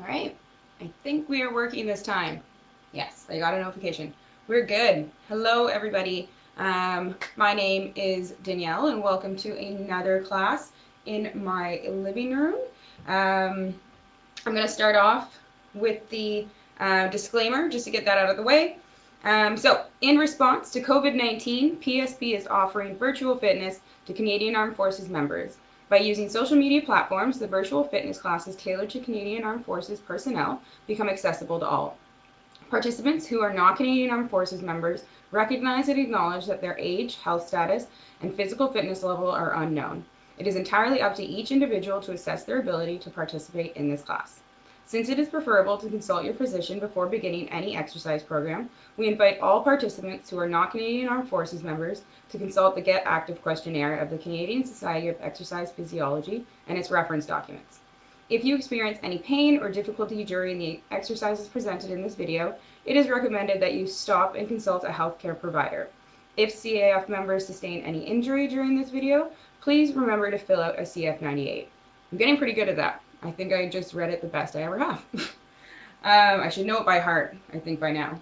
All right, I think we are working this time. Yes, I got a notification. We're good. Hello, everybody. My name is Danielle, and welcome to another class in my living room. I'm going to start off with the disclaimer just to get that out of the way. In response to COVID-19, PSP is offering virtual fitness to Canadian Armed Forces members. By using social media platforms, the virtual fitness classes tailored to Canadian Armed Forces personnel become accessible to all. Participants who are not Canadian Armed Forces members recognize and acknowledge that their age, health status, and physical fitness level are unknown. It is entirely up to each individual to assess their ability to participate in this class. Since it is preferable to consult your physician before beginning any exercise program, we invite all participants who are not Canadian Armed Forces members to consult the Get Active Questionnaire of the Canadian Society of Exercise Physiology and its reference documents. If you experience any pain or difficulty during the exercises presented in this video, it is recommended that you stop and consult a healthcare provider. If CAF members sustain any injury during this video, please remember to fill out a CF98. I'm getting pretty good at that. I think I just read it the best I ever have. I should know it by heart, I think by now.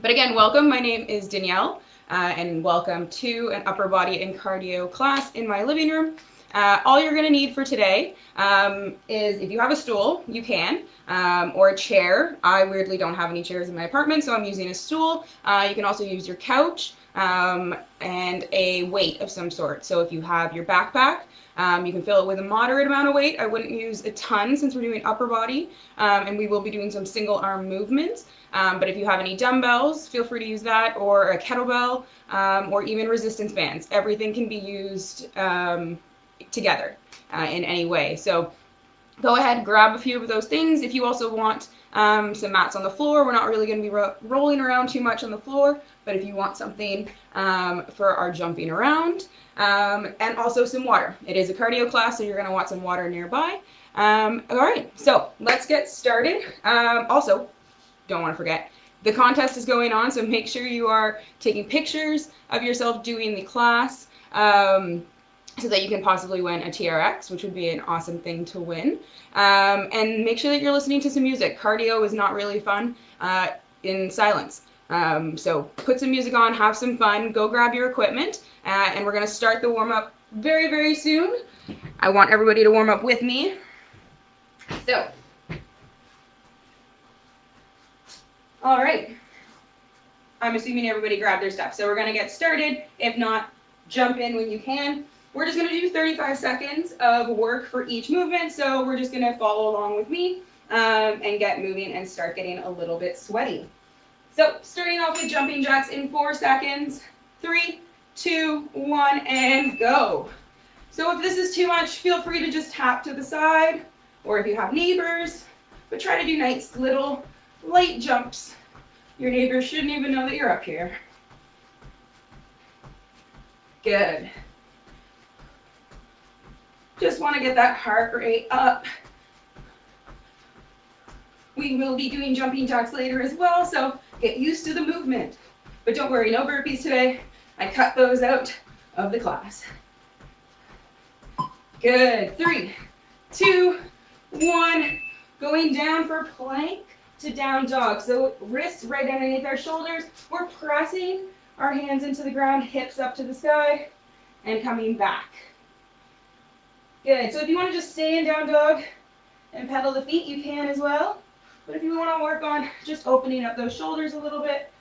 But again, welcome. My name is Danielle, and welcome to an upper body and cardio class in my living room. All you're going to need for today is, if you have a stool, you can, or a chair. I weirdly don't have any chairs in my apartment, so I'm using a stool. You can also use your couch and a weight of some sort. So if you have your backpack, you can fill it with a moderate amount of weight. I wouldn't use a ton since we're doing upper body, and we will be doing some single arm movements. But if you have any dumbbells, feel free to use that, or a kettlebell, or even resistance bands. Everything can be used together in any way. So go ahead, grab a few of those things. If you also want some mats on the floor, we're not really going to be rolling around too much on the floor, but if you want something for our jumping around, and also some water. It is a cardio class, so you're going to want some water nearby. All right, so let's get started. Also, don't want to forget, the contest is going on, so make sure you are taking pictures of yourself doing the class so that you can possibly win a TRX, which would be an awesome thing to win. And make sure that you're listening to some music. Cardio is not really fun in silence. So put some music on, have some fun, go grab your equipment, and we're going to start the warm-up very, very soon. I want everybody to warm up with me. So, all right. I'm assuming everybody grabbed their stuff. So we're going to get started. If not, jump in when you can. We're just going to do 35 seconds of work for each movement. So we're just going to follow along with me and get moving and start getting a little bit sweaty. So starting off with jumping jacks in 4 seconds. 3, 2, 1, and go. So if this is too much, feel free to just tap to the side, or if you have neighbors, but try to do nice little light jumps. Your neighbors shouldn't even know that you're up here. Good. Just want to get that heart rate up. We will be doing jumping jacks later as well, so get used to the movement. But don't worry, no burpees today. I cut those out of the class. Good. 3, 2, 1. Going down for plank to down dog. So wrists right underneath our shoulders. We're pressing our hands into the ground, hips up to the sky, and coming back. Good. So if you want to just stay in down dog and pedal the feet, you can as well. But if you want to work on just opening up those shoulders a little bit,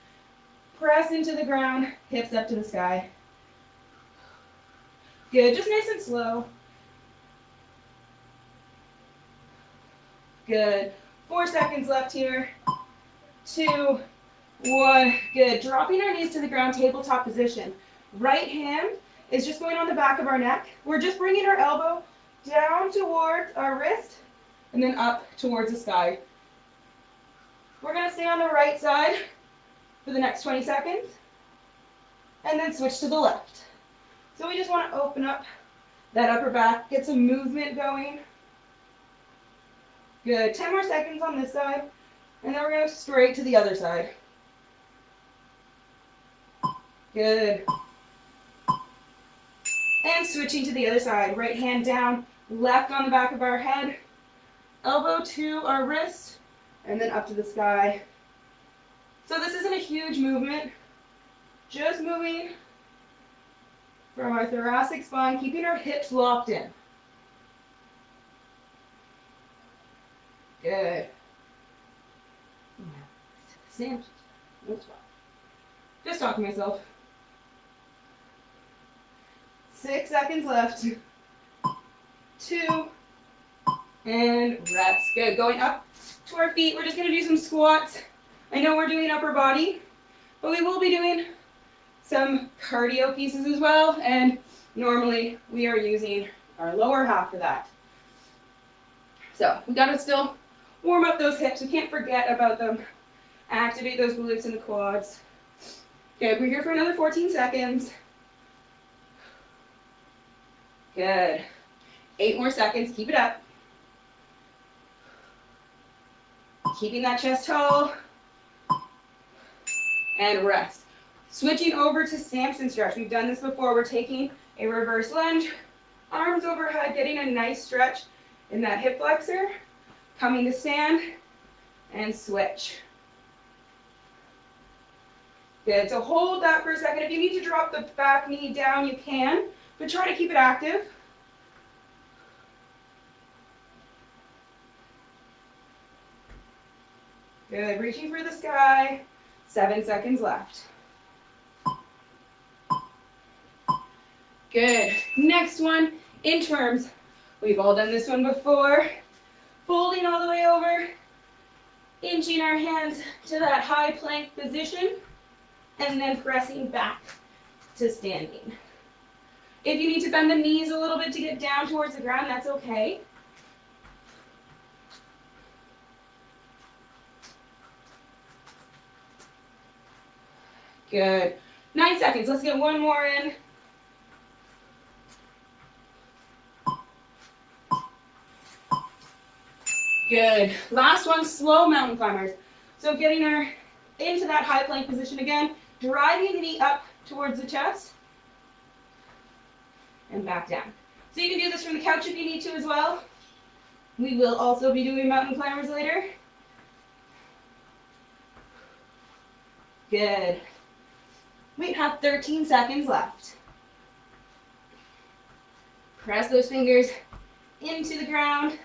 press into the ground, hips up to the sky. Good. Just nice and slow. Good. 4 seconds left here. 2, 1. Good. Dropping our knees to the ground, tabletop position. Right hand is just going on the back of our neck. We're just bringing our elbow down towards our wrist and then up towards the sky. We're going to stay on the right side for the next 20 seconds and then switch to the left. So we just want to open up that upper back, get some movement going. Good. 10 more seconds on this side, and then we're going to go straight to the other side. Good. And switching to the other side. Right hand down, left on the back of our head. elbow to our wrist, and then up to the sky. So this isn't a huge movement, just moving from our thoracic spine, keeping our hips locked in. Good. Sam, just talking to myself. 6 seconds left. 2, and rest. Good. Going up to our feet. We're just going to do some squats. I know we're doing upper body, but we will be doing some cardio pieces as well, and normally we are using our lower half for that. So we got to still warm up those hips. We can't forget about them. Activate those glutes and the quads. Good. We're here for another 14 seconds. Good. 8 more seconds. Keep it up. Keeping that chest tall. And rest. Switching over to Samson stretch. We've done this before. We're taking a reverse lunge. Arms overhead, getting a nice stretch in that hip flexor. Coming to stand and switch. Good. So hold that for a second. If you need to drop the back knee down, you can, but try to keep it active. Good. Reaching for the sky. 7 seconds left. Good. Next one, inchworms. We've all done this one before. Folding all the way over, inching our hands to that high plank position, and then pressing back to standing. If you need to bend the knees a little bit to get down towards the ground, that's okay. Good. 9 seconds. Let's get one more in. Good. Last one, slow mountain climbers. So getting her into that high plank position again, driving the knee up towards the chest, and back down. So you can do this from the couch if you need to as well. We will also be doing mountain climbers later. Good. We have 13 seconds left. Press those fingers into the ground.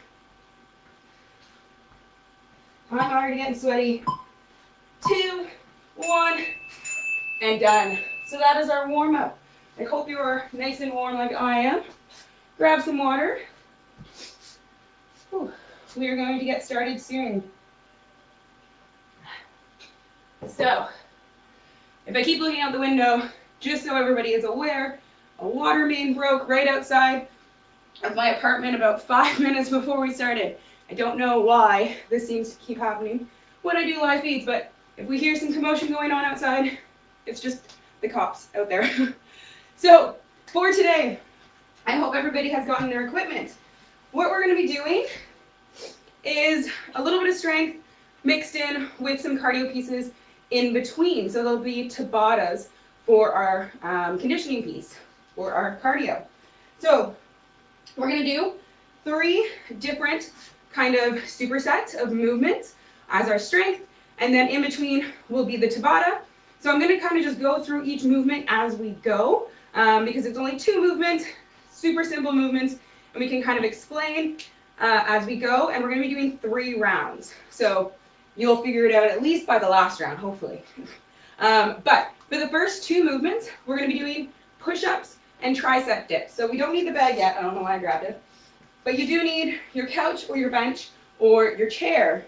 I'm already getting sweaty. 2, 1, and done. So that is our warm up. I hope you are nice and warm like I am. Grab some water. Whew. We are going to get started soon. So, if I keep looking out the window, just so everybody is aware, a water main broke right outside of my apartment about 5 minutes before we started. I don't know why this seems to keep happening when I do live feeds, but if we hear some commotion going on outside, it's just the cops out there. So, for today, I hope everybody has gotten their equipment. What we're going to be doing is a little bit of strength mixed in with some cardio pieces in between. So there'll be Tabatas for our conditioning piece, for our cardio. So we're going to do 3 different kind of supersets of movements as our strength, and then in between will be the Tabata. So I'm going to kind of just go through each movement as we go, because it's only 2 movements, super simple movements, and we can kind of explain as we go, and we're going to be doing 3 rounds. So you'll figure it out at least by the last round, hopefully. But for the first 2 movements, we're going to be doing push-ups and tricep dips. So we don't need the bag yet. I don't know why I grabbed it. But you do need your couch or your bench or your chair.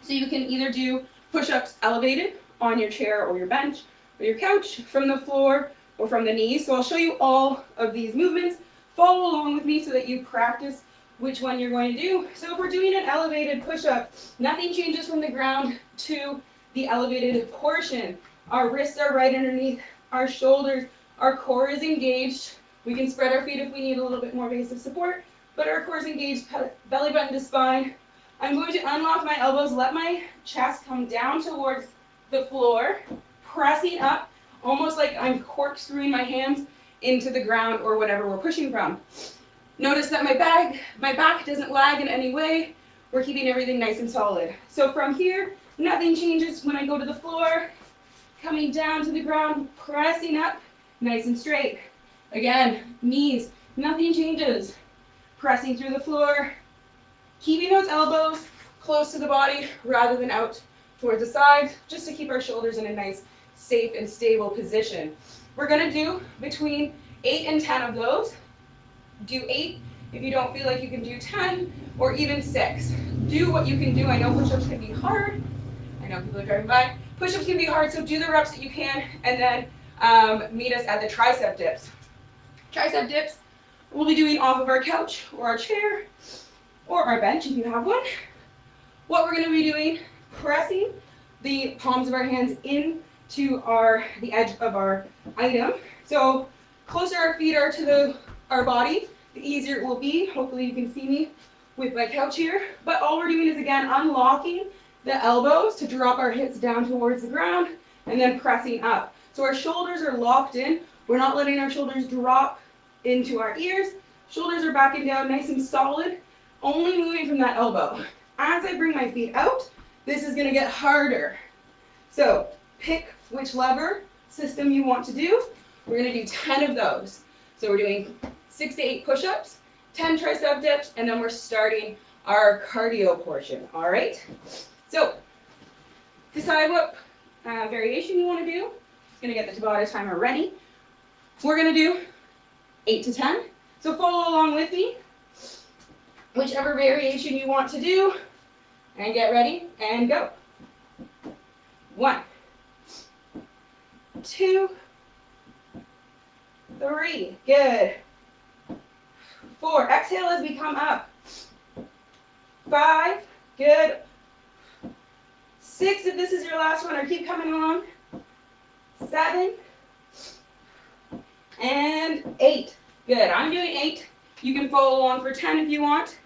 So you can either do push-ups elevated on your chair or your bench or your couch, from the floor or from the knees. So I'll show you all of these movements. Follow along with me so that you practice which one you're going to do. So if we're doing an elevated push-up, nothing changes from the ground to the elevated portion. Our wrists are right underneath our shoulders. Our core is engaged. We can spread our feet if we need a little bit more base of support, but our core is engaged, belly button to spine. I'm going to unlock my elbows, let my chest come down towards the floor, pressing up, almost like I'm corkscrewing my hands into the ground or whatever we're pushing from. Notice that my back doesn't lag in any way. we're keeping everything nice and solid. So from here, nothing changes when I go to the floor. Coming down to the ground, pressing up, nice and straight. Again, knees, nothing changes. Pressing through the floor, keeping those elbows close to the body rather than out towards the sides, just to keep our shoulders in a nice, safe, and stable position. We're gonna do between 8 and 10 of those. Do 8 if you don't feel like you can do 10, or even 6. Do what you can do. I know push-ups can be hard. I know people are driving by. Push-ups can be hard, so do the reps that you can, and then meet us at the tricep dips. Tricep dips, we'll be doing off of our couch or our chair or our bench if you have one. What we're going to be doing, pressing the palms of our hands into the edge of our item. So closer our feet are to our body, the easier it will be. Hopefully you can see me with my couch here. But all we're doing is, again, unlocking the elbows to drop our hips down towards the ground and then pressing up. So our shoulders are locked in. We're not letting our shoulders drop into our ears. Shoulders are backing down nice and solid, only moving from that elbow. As I bring my feet out, this is going to get harder. So pick which lever system you want to do. We're going to do 10 of those. So we're doing 6 to 8 push-ups, 10 tricep dips, and then we're starting our cardio portion. All right? So decide what variation you want to do. Just going to get the Tabata timer ready. We're going to do 8 to 10. So follow along with me. Whichever variation you want to do. And get ready and go. 1, 2, 3. Good. 4. Exhale as we come up. 5. Good. 6 if this is your last one, or keep coming along. 7. And 8. Good. I'm doing 8. You can follow along for 10 if you want.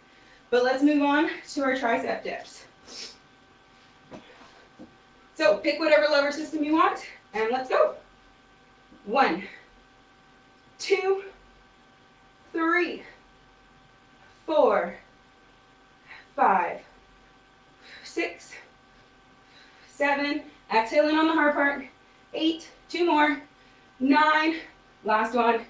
But let's move on to our tricep dips. So pick whatever lever system you want, and let's go. 1, 2, 3, 4, 5, 6, 7. Exhaling on the hard part. 8. 2 more. 9. Last one.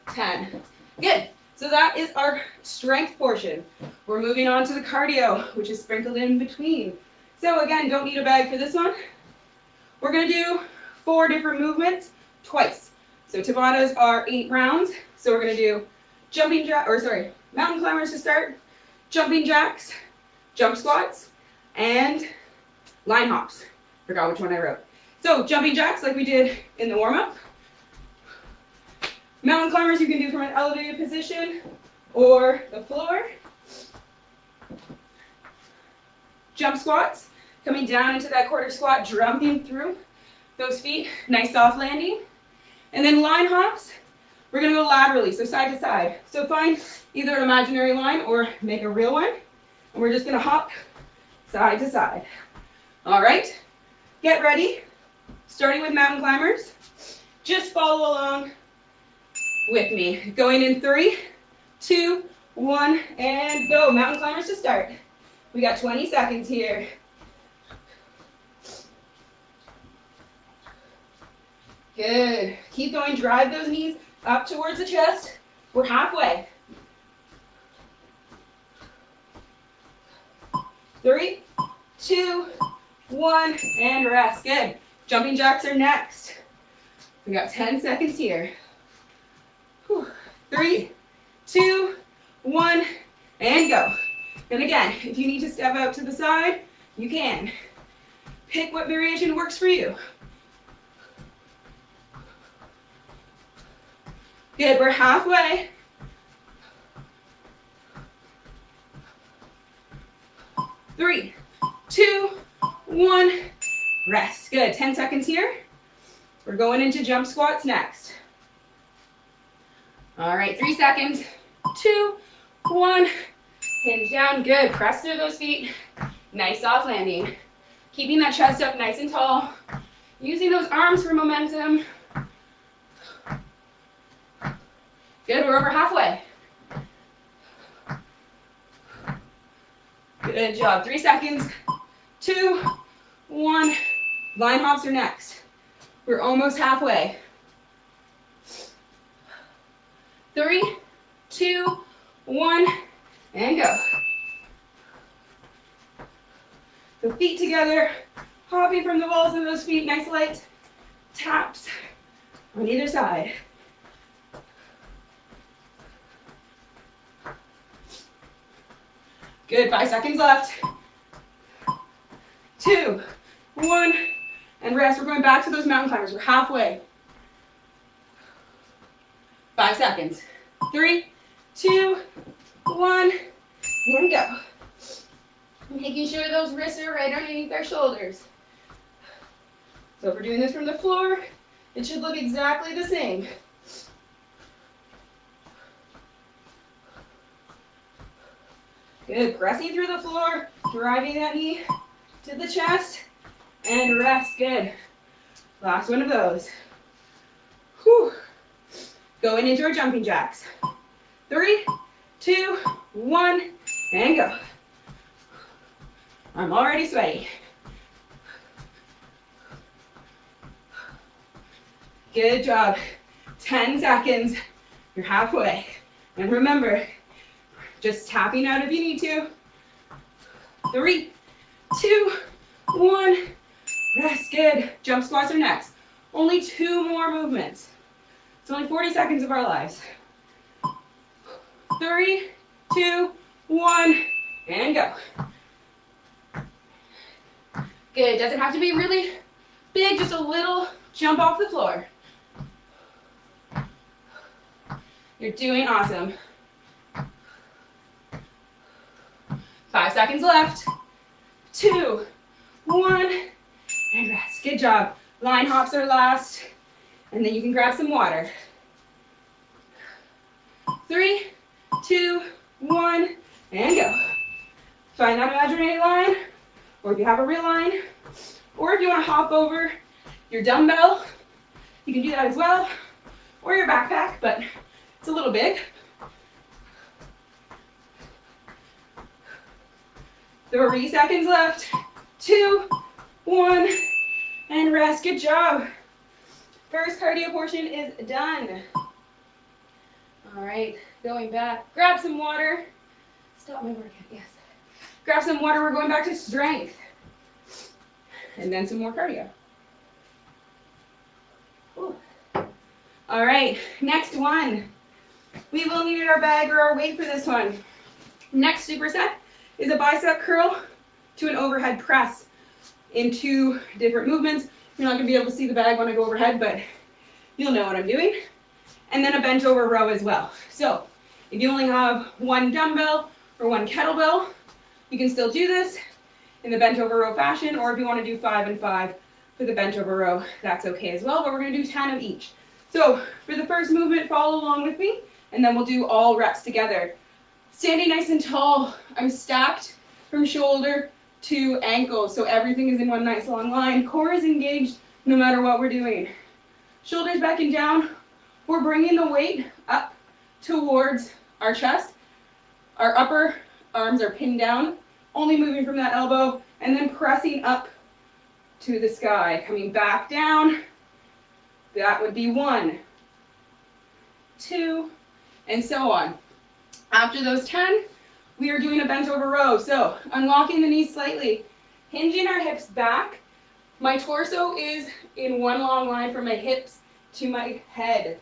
10. Good. So that is our strength portion. We're moving on to the cardio, which is sprinkled in between. So again, don't need a bag for this one. We're going to do 4 different movements twice. So Tabatas are 8 rounds. So we're going to do mountain climbers to start, jumping jacks, jump squats, and line hops. Forgot which one I wrote. So jumping jacks like we did in the warm-up. Mountain climbers you can do from an elevated position or the floor. Jump squats, coming down into that quarter squat, jumping through those feet, nice soft landing. And then line hops, we're going to go laterally, so side to side. So find either an imaginary line or make a real one. And we're just going to hop side to side. All right, get ready. Starting with mountain climbers. Just follow along with me. Going in 3, 2, 1, and go. Mountain climbers to start. We got 20 seconds here. Good. Keep going. Drive those knees up towards the chest. We're halfway. 3, 2, 1, and rest. Good. Jumping jacks are next. We got 10 seconds here. 3, 2, 1, and go. And again, if you need to step out to the side, you can. Pick what variation works for you. Good, we're halfway. 3, 2, 1, rest. Good, 10 seconds here. We're going into jump squats next. All right, 3 seconds. 2, 1, hinge down. Good, press through those feet. Nice soft landing. Keeping that chest up nice and tall. Using those arms for momentum. Good, we're over halfway. Good job. 3 seconds. 2, 1. Line hops are next. We're almost halfway. 3, 2, 1, and go. So feet together, hopping from the balls of those feet, nice light taps on either side. Good, 5 seconds left. 2, 1, and rest. We're going back to those mountain climbers. We're halfway. 5 seconds. 3, 2, 1, and go. Making sure those wrists are right underneath our shoulders. So if we're doing this from the floor, it should look exactly the same. Good, pressing through the floor, driving that knee to the chest, and rest. Good. Last one of those. Whew. Going into our jumping jacks. 3, 2, 1, and go. I'm already sweaty. Good job. 10 seconds. You're halfway. And remember, just tapping out if you need to. 3, 2, 1. Rest. Good. Jump squats are next. Only 2 more movements. It's only 40 seconds of our lives. 3, 2, 1, and go. Good. Doesn't have to be really big, just a little jump off the floor. You're doing awesome. 5 seconds left. 2, 1, and rest. Good job. Line hops are last, and then you can grab some water. 3, 2, 1, and go. Find that imaginary line, or if you have a real line, or if you want to hop over your dumbbell, you can do that as well, or your backpack, but it's a little big. 3 seconds left. 2, 1, and rest. Good job. First cardio portion is done. All right, going back. Grab some water. Stop my workout, yes. Grab some water. We're going back to strength. And then some more cardio. Ooh. All right, next one. We will need our bag or our weight for this one. Next superset is a bicep curl to an overhead press in 2 different movements. You're not going to be able to see the bag when I go overhead, but you'll know what I'm doing. And then a bent over row as well. So if you only have 1 dumbbell or 1 kettlebell, you can still do this in the bent over row fashion, or if you want to do 5 and 5 for the bent over row, that's okay as well, but we're going to do 10 of each. So for the first movement, follow along with me, and then we'll do all reps together. Standing nice and tall, I'm stacked from shoulder to ankle, so everything is in one nice long line. Core is engaged no matter what we're doing. Shoulders back and down. We're bringing the weight up towards our chest. Our upper arms are pinned down, only moving from that elbow, and then pressing up to the sky. Coming back down. That would be 1, 2, and so on. After those 10, we are doing a bent over row. So unlocking the knees slightly, hinging our hips back. My torso is in one long line from my hips to my head.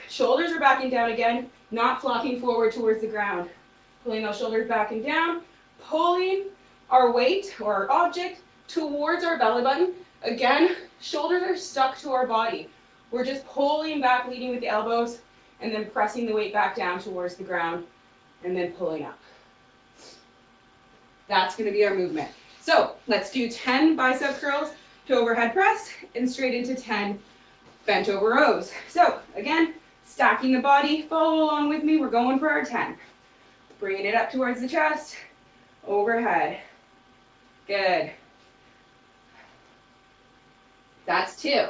Shoulders are backing down again, not flocking forward towards the ground. Pulling those shoulders back and down, pulling our weight or our object towards our belly button. Again, shoulders are stuck to our body. We're just pulling back, leading with the elbows, and then pressing the weight back down towards the ground, and then pulling up. That's going to be our movement. So let's do 10 bicep curls to overhead press and straight into 10 bent over rows. So again, stacking the body, follow along with me. We're going for our 10. Bringing it up towards the chest, overhead. Good. That's 2.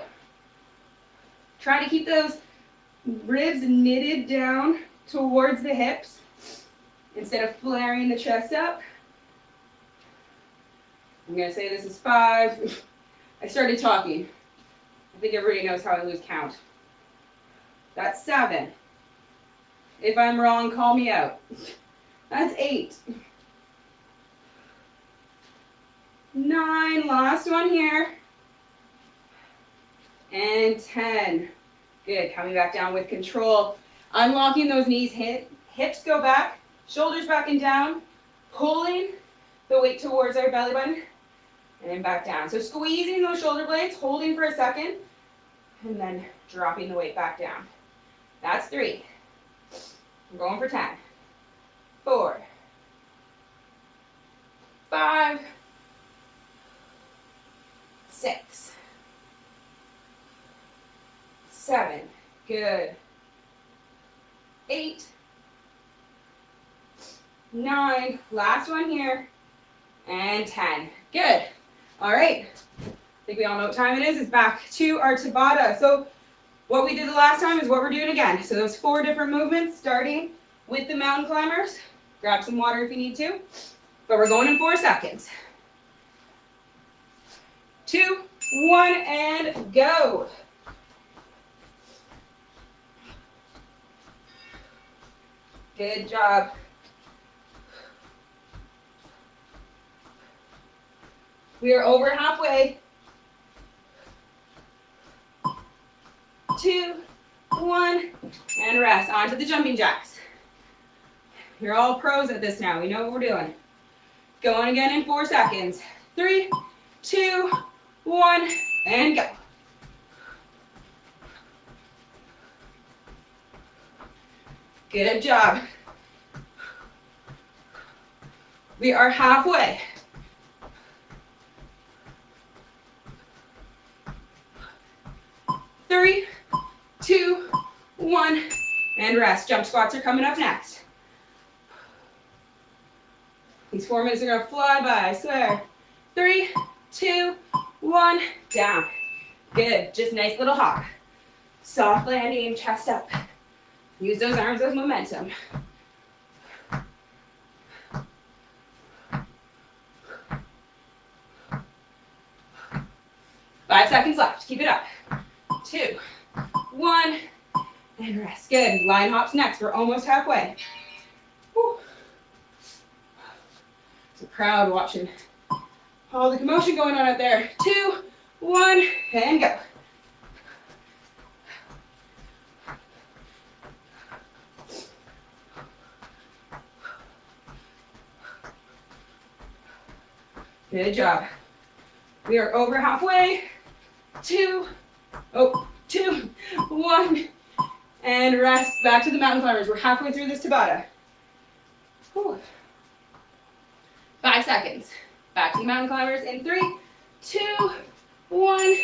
Try to keep those ribs knitted down towards the hips instead of flaring the chest up. I'm going to say this is 5. I started talking. I think everybody knows how I lose count. That's 7. If I'm wrong, call me out. That's 8. 9. Last one here. And 10. Good. Coming back down with control. Unlocking those knees. Hips go back. Shoulders back and down. Pulling the weight towards our belly button. And then back down. So squeezing those shoulder blades. Holding for a second. And then dropping the weight back down. That's 3. I'm going for 10. 4. 5. 6. 7. Good. 8. 9. Last one here. And 10. Good. All right. I think we all know what time it is. It's back to our Tabata. So what we did the last time is what we're doing again. So those 4 different movements, starting with the mountain climbers. Grab some water if you need to. But we're going in 4 seconds. 2, 1, and go. Good job. We are over halfway. 2, 1, and rest. On to the jumping jacks. You're all pros at this now. We know what we're doing. Going again in 4 seconds. 3, 2, 1, and go. Good job. We are halfway. 3, 2, 1, and rest. Jump squats are coming up next. These 4 minutes are going to fly by, I swear. 3, 2, 1, down. Good. Just nice little hop. Soft landing, chest up. Use those arms as momentum. 5 seconds left. Keep it up. 2, 1, and rest. Good. Line hops next. We're almost halfway. Whew. It's a crowd watching all the commotion going on out there. 2, 1, and go. Good job. We are over halfway. 2, 1, and rest. Back to the mountain climbers. We're halfway through this Tabata. Whew. 5 seconds. Back to the mountain climbers in 3, 2, 1.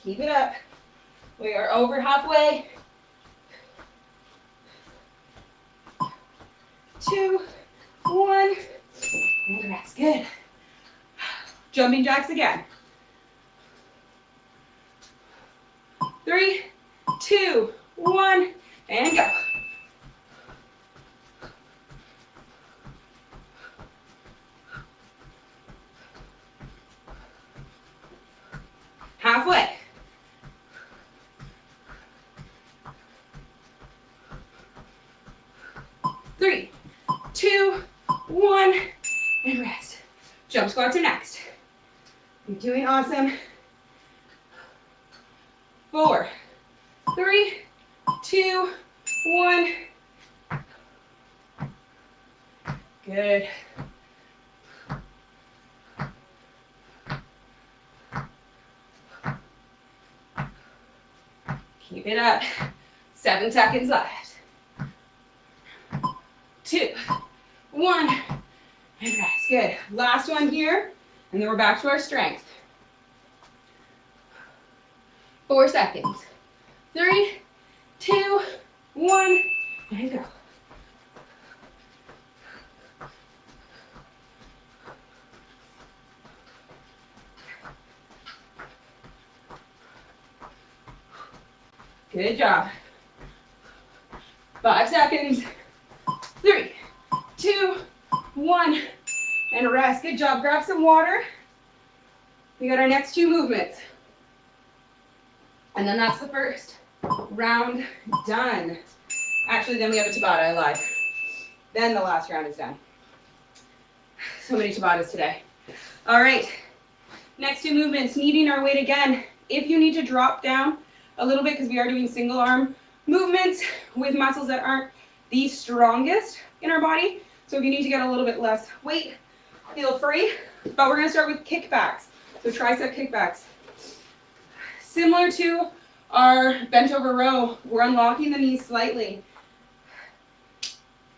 Keep it up. We are over halfway. 2, 1, and rest. Good. Jumping jacks again. 3, 2, 1, and go. Halfway. 3, 2, 1, and rest. Jump squats are next. You're doing awesome. 4, 3, 2, 1. Good. Keep it up. 7 seconds left. 2, 1, and rest. Good. Last one here, and then we're back to our strength. 4 seconds. 3, 2, 1, and go. Good job. 5 seconds. 3, 2, 1, and rest. Good job. Grab some water. We got our next 2 movements. And then that's the first round done. Actually, then we have a Tabata, I lied. Then the last round is done. So many Tabatas today. All right, next 2 movements, needing our weight again. If you need to drop down a little bit, because we are doing single arm movements with muscles that aren't the strongest in our body, so if you need to get a little bit less weight, feel free. But we're gonna start with kickbacks. So tricep kickbacks. Similar to our bent over row, we're unlocking the knees slightly.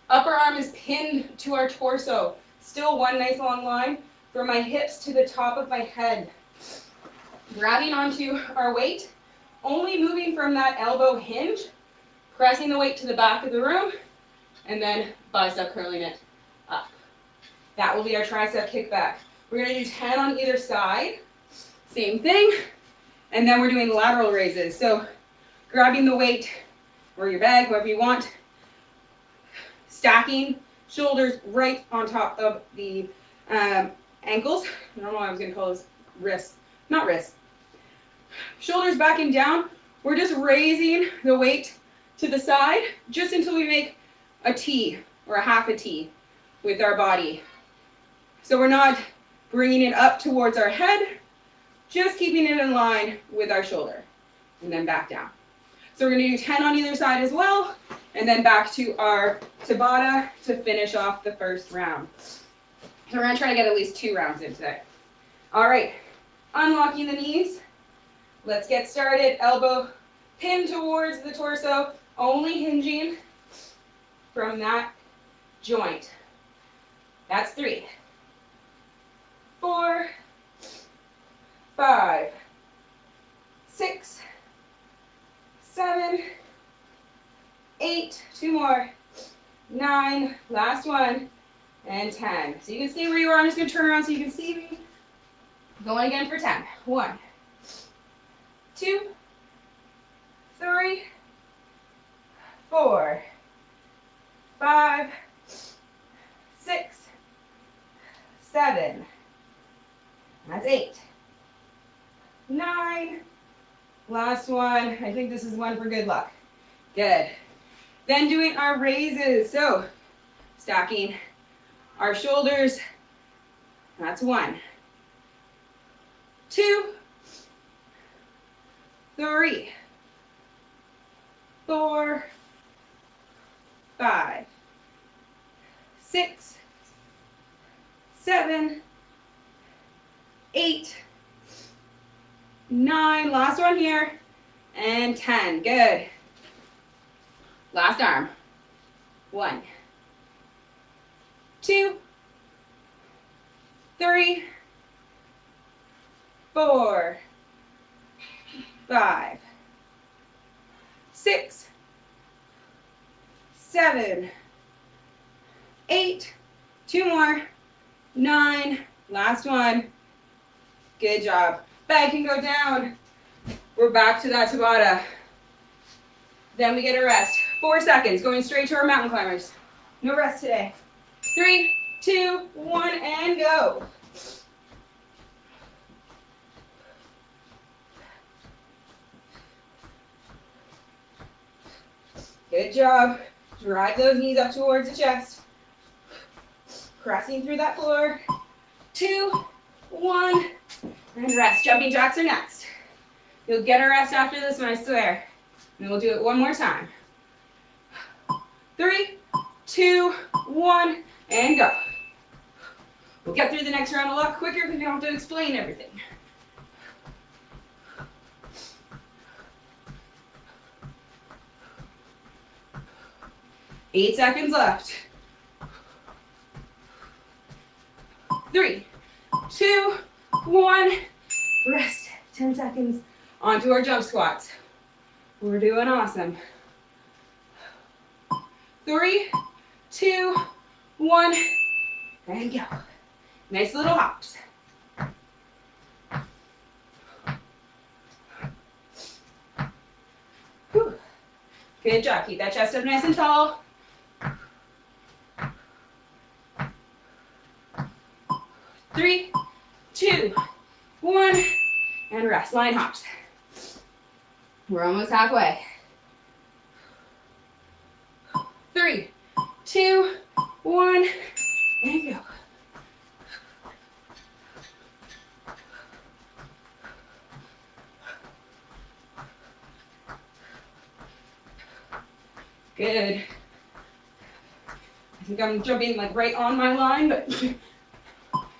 Upper arm is pinned to our torso. Still one nice long line from my hips to the top of my head. Grabbing onto our weight, only moving from that elbow hinge, pressing the weight to the back of the room, and then bicep curling it up. That will be our tricep kickback. We're going to do 10 on either side. Same thing. And then we're doing lateral raises. So grabbing the weight or your bag, wherever you want, stacking shoulders right on top of the ankles. I don't know why I was going to call those wrists. Not wrists. Shoulders back and down. We're just raising the weight to the side just until we make a T or a half a T with our body. So we're not bringing it up towards our head, just keeping it in line with our shoulder, and then back down. So we're going to do 10 on either side as well, and then back to our Tabata to finish off the first round. So we're going to try to get at least 2 rounds in today. All right, unlocking the knees. Let's get started. Elbow pinned towards the torso, only hinging from that joint. That's 3, 4, 5, 6, 7, 8, 2 more, 9, last one, and 10. So you can stay where you are. I'm just going to turn around so you can see me. Going again for 10. 1, 2, 3, 4, 5, 6, 7. That's 8. 9. Last one. I think this is one for good luck. Good. Then doing our raises. So stacking our shoulders. That's 1, 2, 3, 4, 5, 6, 7, 8, 9. Last one here. And 10. Good. Last arm. 1, 2, 3, 4, 5, 6, 7, 8. 2 more. 9. Last one. Good job. Bag can go down. We're back to that Tabata. Then we get a rest. 4 seconds. Going straight to our mountain climbers. No rest today. 3, 2, 1, and go. Good job. Drive those knees up towards the chest. Pressing through that floor. 2, 1, and rest. Jumping jacks are next. You'll get a rest after this one, I swear. And we'll do it one more time. 3, 2, 1, and go. We'll get through the next round a lot quicker because we don't have to explain everything. Eight seconds left. 3, 2, 1, rest. 10 seconds. Onto our jump squats. We're doing awesome. 3, 2, 1, and go. Nice little hops. Whew. Good job. Keep that chest up nice and tall. 3, 2, 1, and rest. Line hops. We're almost halfway. 3, 2, 1, and go. Good. I think I'm jumping like right on my line, but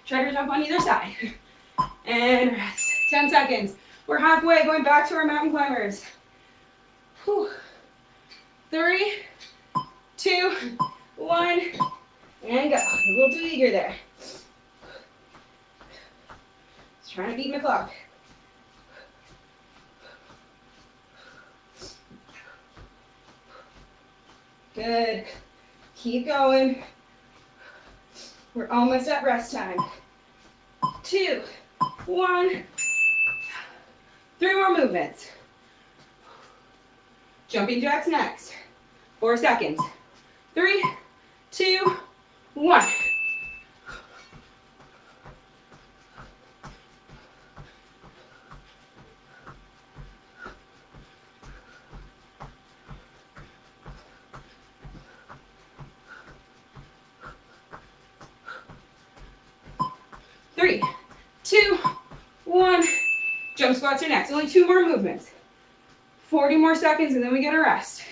try to jump on either side. And rest. 10 seconds. We're halfway, going back to our mountain climbers. Whew. 3, 2, 1, and go. A little too eager there. Just trying to beat my clock. Good. Keep going. We're almost at rest time. 2, 1. 3 more movements. Jumping jacks next. 4 seconds. 3, 2, 1. Three, 2, 1. Jump squats are next. Only 2 more movements. 40 more seconds and then we get a rest.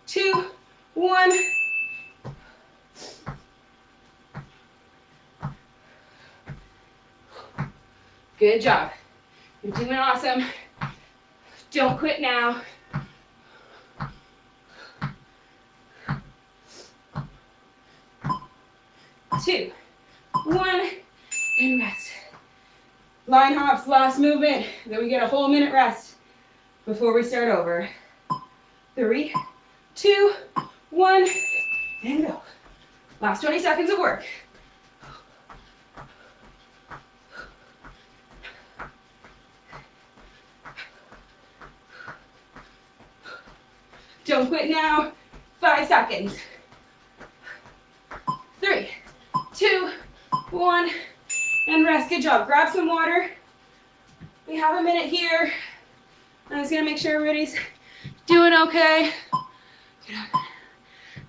2, 1. Good job. You're doing awesome. Don't quit now. 2, 1, and rest. Line hops, last movement. Then we get a whole minute rest before we start over. 3, 2, 1, and go. Last 20 seconds of work. Don't quit now. 5 seconds. 3, 2, 1, and rest. Good job. Grab some water. We have a minute here. I'm just gonna make sure everybody's doing okay.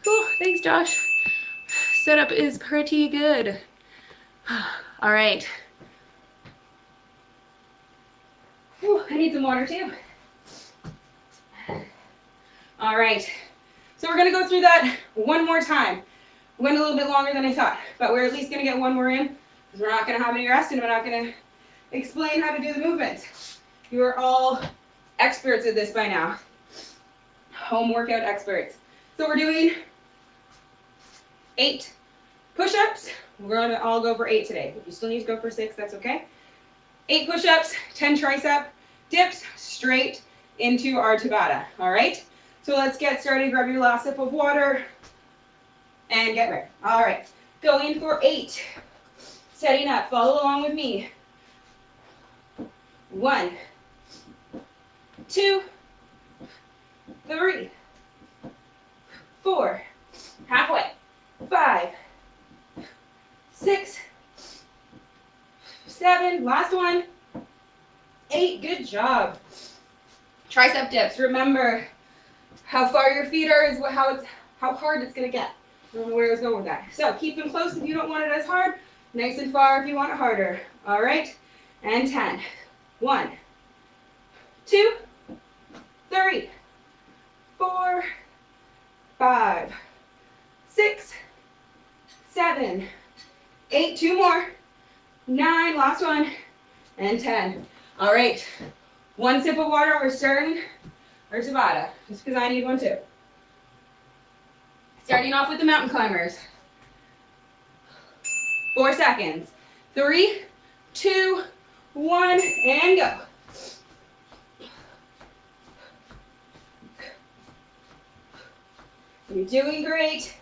Cool. Thanks, Josh. Setup is pretty good. All right. Whew, I need some water too. All right. So we're gonna go through that one more time. Went a little bit longer than I thought, but we're at least gonna get one more in because we're not gonna have any rest and we're not gonna explain how to do the movements. You are all experts at this by now. Home workout experts. So we're doing 8 push-ups. We're gonna all go for 8 today. If you still need to go for 6, that's okay. 8 push-ups, 10 tricep dips straight into our Tabata. All right? So let's get started. Grab your last sip of water and get ready. All right. Going for 8. Setting up. Follow along with me. 1, 2, 3, 4, halfway, 5, 6, 7, last one, 8, good job. Tricep dips, remember how far your feet are is how hard it's gonna get. I don't know where I was going with that. So keep them close if you don't want it as hard, nice and far if you want it harder. All right, and 10. 1, 2, 3, 4, 5, 6, 7, 8, 2 more, 9, last one, and 10. All right, 1 sip of water, we're starting our Tabata, just because I need one too. Starting off with the mountain climbers. 4 seconds. 3, 2, 1, and go. You're doing great.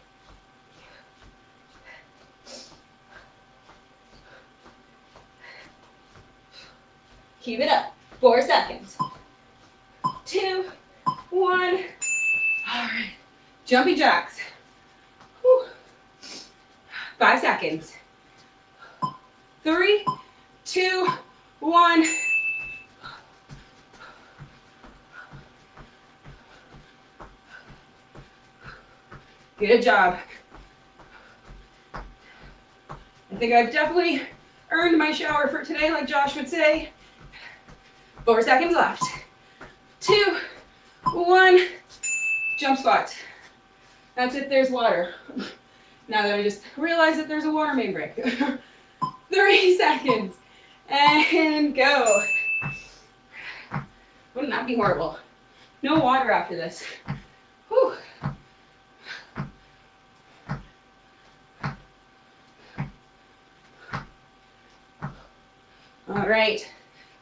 Keep it up. 4 seconds. 1. All right. Jumping jacks. Whew. 5 seconds. 3, 2, 1. Good job. I think I've definitely earned my shower for today, like Josh would say. 4 seconds left. 2, 1. Jump squats. That's it, there's water. Now that I just realized that there's a water main break. 3 seconds. And go. Wouldn't that be horrible? No water after this. Whew. All right.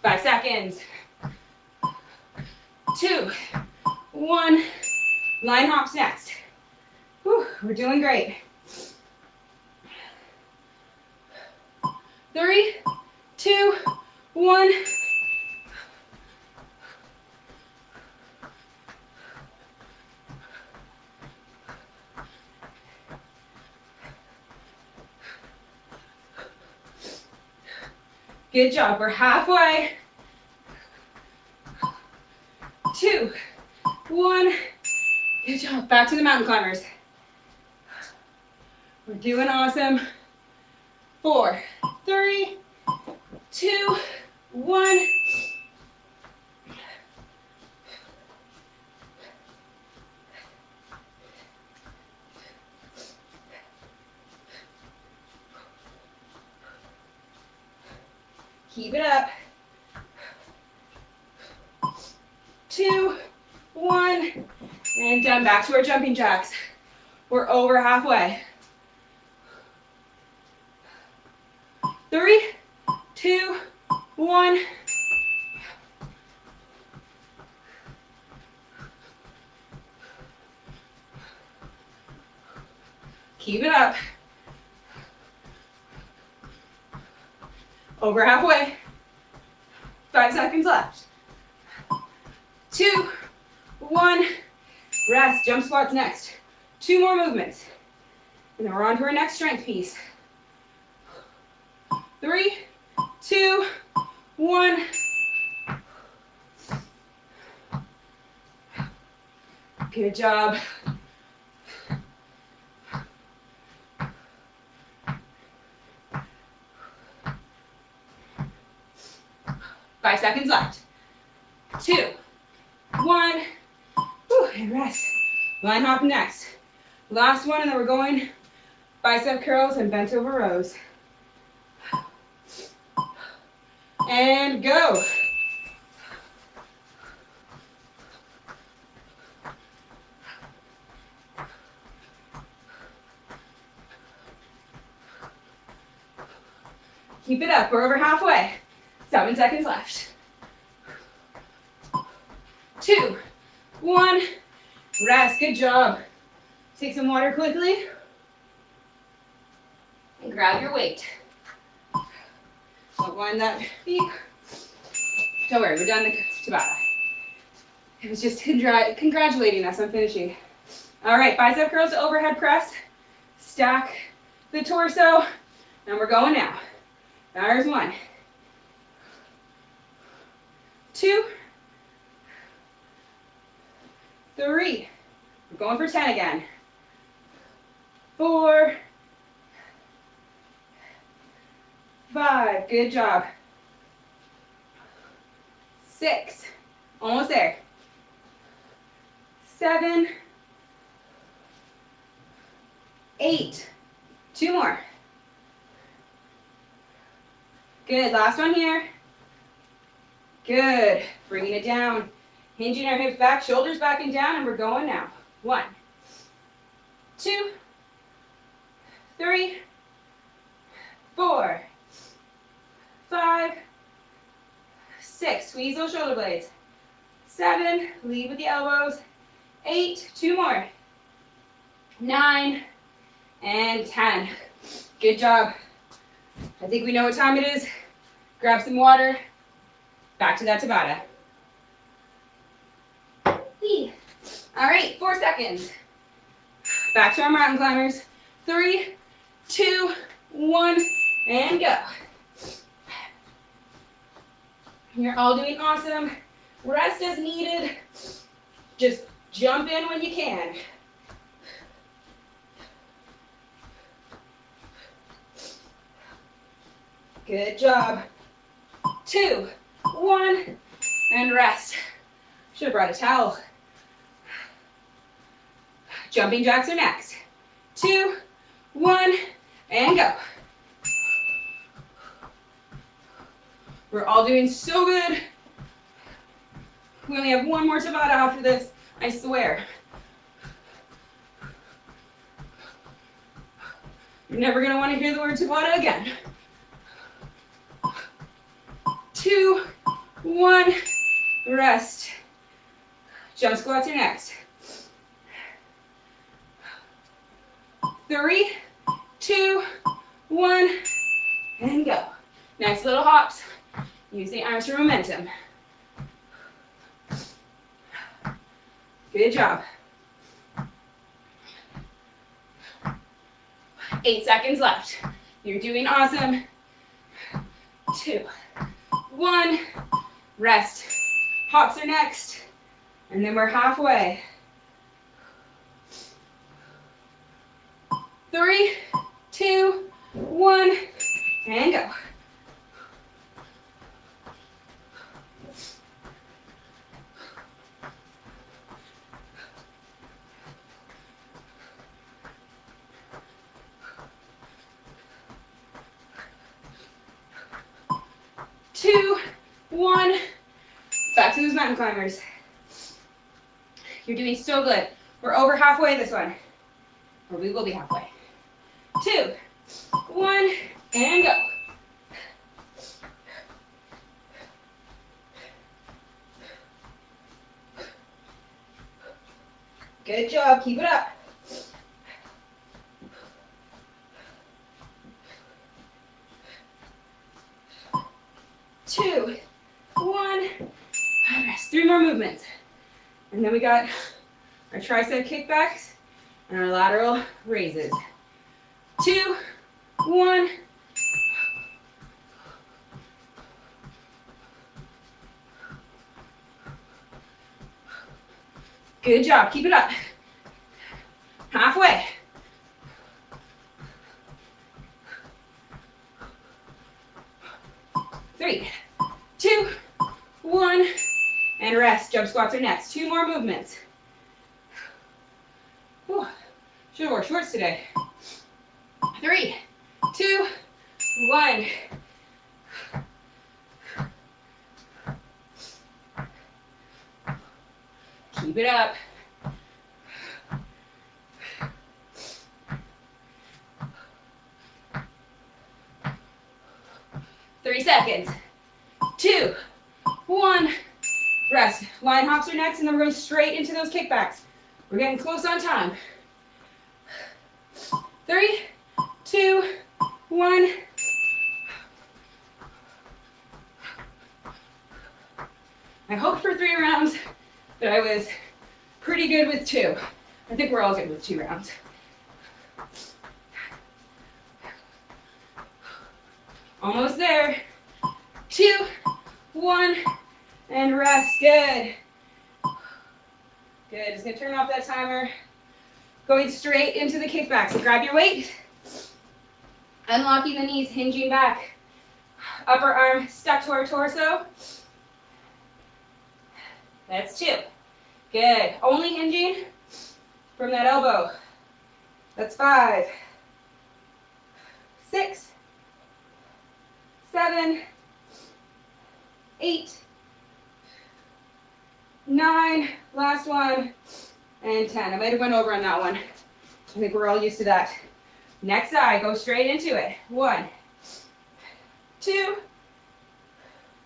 5 seconds. 2, 1. Line hops next. Whew, we're doing great. 3, 2, 1. Good job. We're halfway. 2, 1. Good job. Back to the mountain climbers. We're doing awesome. 4, 3, 2, 1. Keep it up. 2, 1. And done. Back to our jumping jacks. We're over halfway. 3, 2, 1. Keep it up. Over halfway. 5 seconds left. 2, 1. Rest. Jump squats next. 2 more movements. And then we're on to our next strength piece. 3, 2, 1. Good job. Five seconds left. 2, 1. Whew, and rest. Line hop next. Last one, and then we're going bicep curls and bent over rows. And go. Keep it up. We're over halfway. 7 seconds left. 2, 1. Rest. Good job. Take some water quickly. And grab your weight. Don't mind that beep. Don't worry, we're done the Tabata. It was just congratulating us on finishing. All right, bicep curls to overhead press. Stack the torso. And we're going now. There's 1. 2. 3. We're going for 10 again. 4. 5. Good job. 6. Almost there. 7. 8. 2 more. Good. Last one here. Good. Bringing it down. Hinging our hips back, shoulders back and down, and we're going now. 1, 2, 3, 4, 5, 6. Squeeze those shoulder blades. 7. Lead with the elbows. 8. 2 more. 9 and 10. Good job. I think we know what time it is. Grab some water. Back to that Tabata. All right, 4 seconds. Back to our mountain climbers. 3, 2, 1, and go. You're all doing awesome. Rest as needed. Just jump in when you can. Good job. 2, 1, and rest. Should have brought a towel. Jumping jacks are next. 2, 1, and go. We're all doing so good. We only have one more Tabata after this, I swear. You're never going to want to hear the word Tabata again. 2, 1, rest. Jump squats are next. 3, 2, 1, and go. Nice little hops. Use the arms for momentum. Good job. 8 seconds left. You're doing awesome. 2, 1, rest. Hops are next, and then we're halfway. 3, 2, 1, and go. Two, 1, back to those mountain climbers. You're doing so good. We're over halfway this one, or we will be halfway. 2, 1, and go. Good job, keep it up. 2, 1, and rest. 3 more movements. And then we got our tricep kickbacks and our lateral raises. 2, 1. Good job, keep it up. Halfway. 3, 2, 1, and rest. Jump squats are next. 2 more movements. Whew. Should have wore shorts today. 3, 2, 1. Keep it up. 3 seconds. 2, 1. Rest. Line hops are next, and then we're going straight into those kickbacks. We're getting close on time. 3, 2, 1. I hoped for 3 rounds, but I was pretty good with 2. I think we're all good with 2 rounds. Almost there. 2, 1, and rest. Good. Good. Just going to turn off that timer. Going straight into the kickback. So grab your weight. Unlocking the knees, hinging back. Upper arm stuck to our torso. That's 2. Good. Only hinging from that elbow. That's 5, 6, 7, 8, 9, last one, and 10. I might have went over on that one. I think we're all used to that. Next side, go straight into it. 1, 2,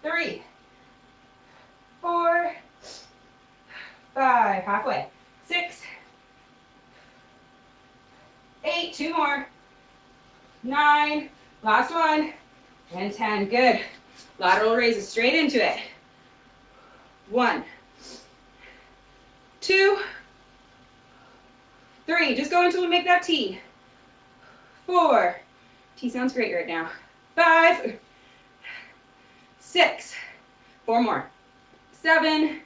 3, 4, 5, halfway. 6, 8, 2 more. 9, last one, and 10. Good. Lateral raises straight into it. 1, 2, 3, just go until we make that T. 4, T sounds great right now. 5, 6, 4 more. 7,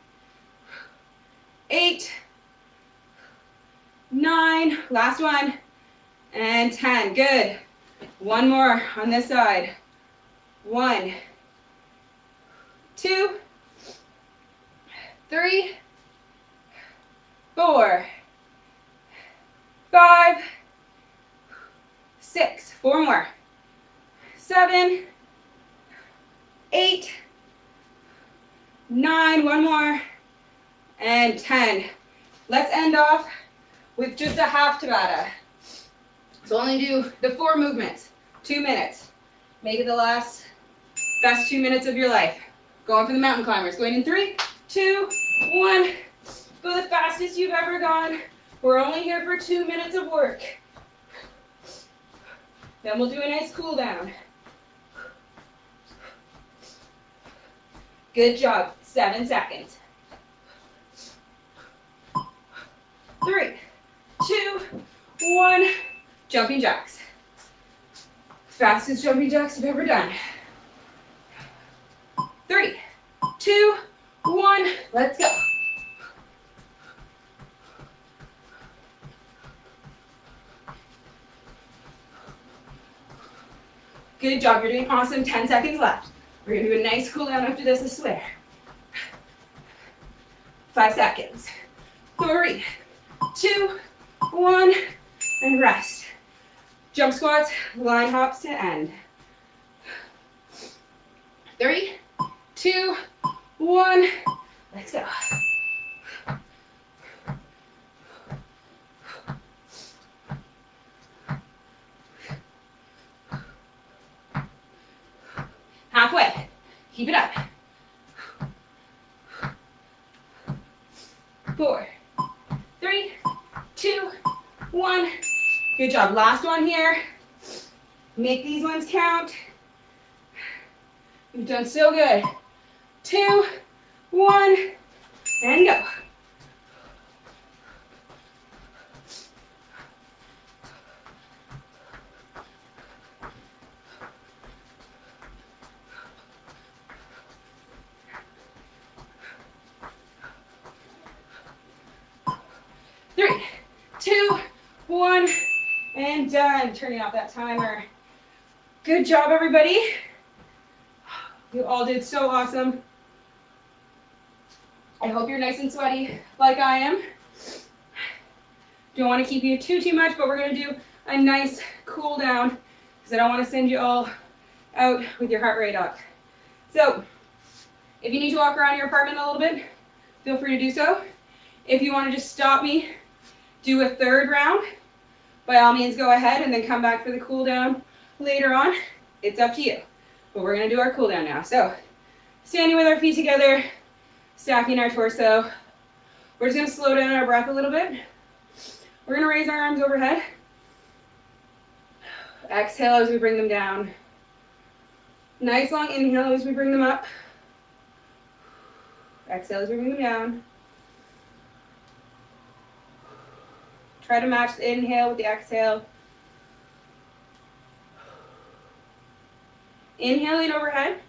8, 9, last one, and 10. Good. One more on this side. 1, 2, 3, 4, 5, 6, 4 more. 7, 8, 9, one more, and 10. Let's end off with just a half Tabata. So only do the 4 movements, 2 minutes. Make it the best 2 minutes of your life. Going for the mountain climbers. Going in 3, 2, 1. Go the fastest you've ever gone. We're only here for 2 minutes of work. Then we'll do a nice cool down. Good job. 7 seconds. 3, 2, 1. Jumping jacks. Fastest jumping jacks you've ever done. 3, 2, 1. Let's go. Good job. You're doing awesome. 10 seconds left. We're going to do a nice cool down after this, I swear. 5 seconds. 3, 2, 1, and rest. Jump squats, line hops to end. 3, 2, 1, let's go. Halfway. Keep it up. 4, 3, 2, 1. Good job. Last one here. Make these ones count. You've done so good. 2, 1, and go. Three, 2, 1, and done. Turning off that timer. Good job, everybody. You all did so awesome. I hope you're nice and sweaty like I am. Don't want to keep you too much, but we're going to do a nice cool down because I don't want to send you all out with your heart rate up. So if you need to walk around your apartment a little bit, feel free to do so. If you want to just stop me, do a 3rd round, by all means go ahead and then come back for the cool down later on. It's up to you. But we're going to do our cool down now. So standing with our feet together, stacking our torso. We're just going to slow down our breath a little bit. We're going to raise our arms overhead. Exhale as we bring them down. Nice long inhale as we bring them up. Exhale as we bring them down. Try to match the inhale with the exhale. Inhaling overhead.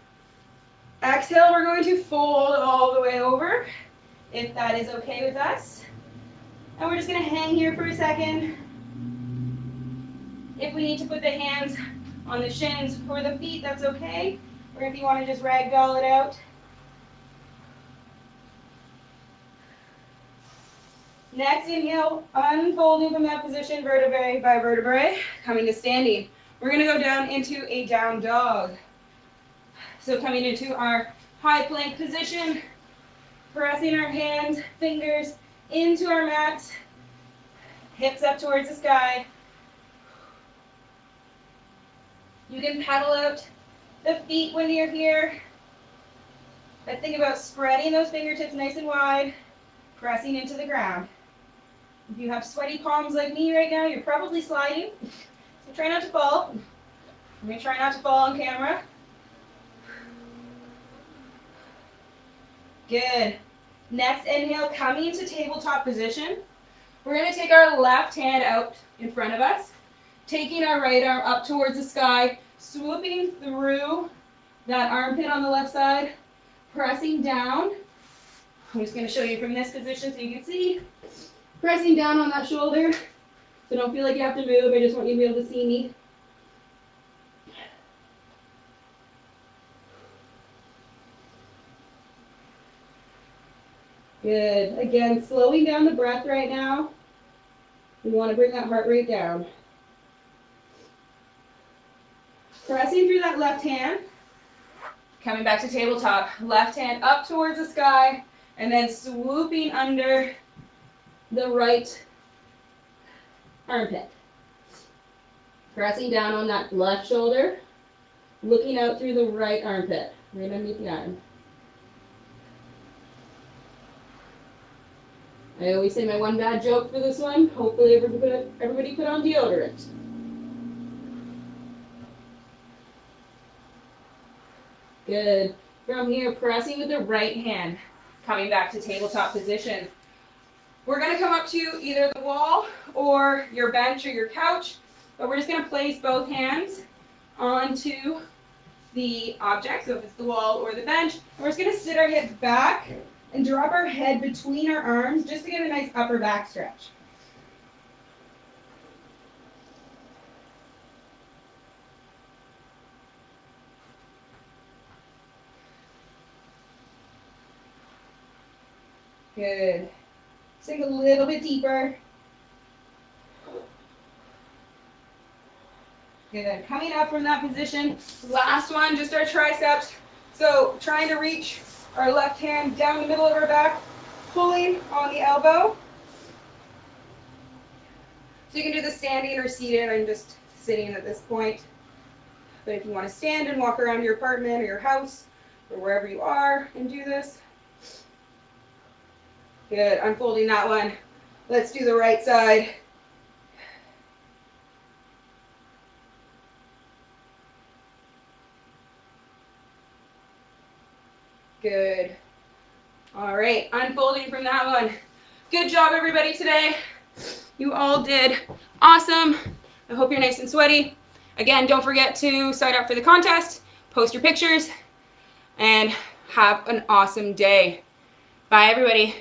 Exhale, we're going to fold all the way over, if that is okay with us. And we're just going to hang here for a second. If we need to put the hands on the shins for the feet, that's okay. Or if you want to just ragdoll it out. Next inhale, unfolding from that position, vertebrae by vertebrae, coming to standing. We're going to go down into a down dog. So coming into our high plank position, pressing our hands, fingers into our mat, hips up towards the sky. You can pedal out the feet when you're here. But think about spreading those fingertips nice and wide, pressing into the ground. If you have sweaty palms like me right now, you're probably sliding. So try not to fall. I'm going to try not to fall on camera. Good. Next inhale, coming into tabletop position. We're going to take our left hand out in front of us, taking our right arm up towards the sky, swooping through that armpit on the left side, pressing down. I'm just going to show you from this position so you can see. Pressing down on that shoulder. So don't feel like you have to move. I just want you to be able to see me. Good. Again, slowing down the breath right now. We want to bring that heart rate down. Pressing through that left hand. Coming back to tabletop. Left hand up towards the sky. And then swooping under the right armpit. Pressing down on that left shoulder. Looking out through the right armpit. Right underneath the arm. I always say my one bad joke for this one. Hopefully everybody put on deodorant. Good. From here, pressing with the right hand. Coming back to tabletop position. We're going to come up to either the wall or your bench or your couch. But we're just going to place both hands onto the object. So if it's the wall or the bench. And we're just going to sit our hips back and drop our head between our arms just to get a nice upper back stretch. Good. Sink a little bit deeper. Good. Coming up from that position. Last one, just our triceps. So trying to reach our left hand down the middle of our back, pulling on the elbow. So you can do this standing or seated. I'm just sitting at this point. But if you want to stand and walk around your apartment or your house or wherever you are and do this. Good. Unfolding that one. Let's do the right side. Good. All right, unfolding from that one. Good job, everybody, today. You all did awesome. I hope you're nice and sweaty. Again, don't forget to sign up for the contest, post your pictures, and have an awesome day. Bye, everybody.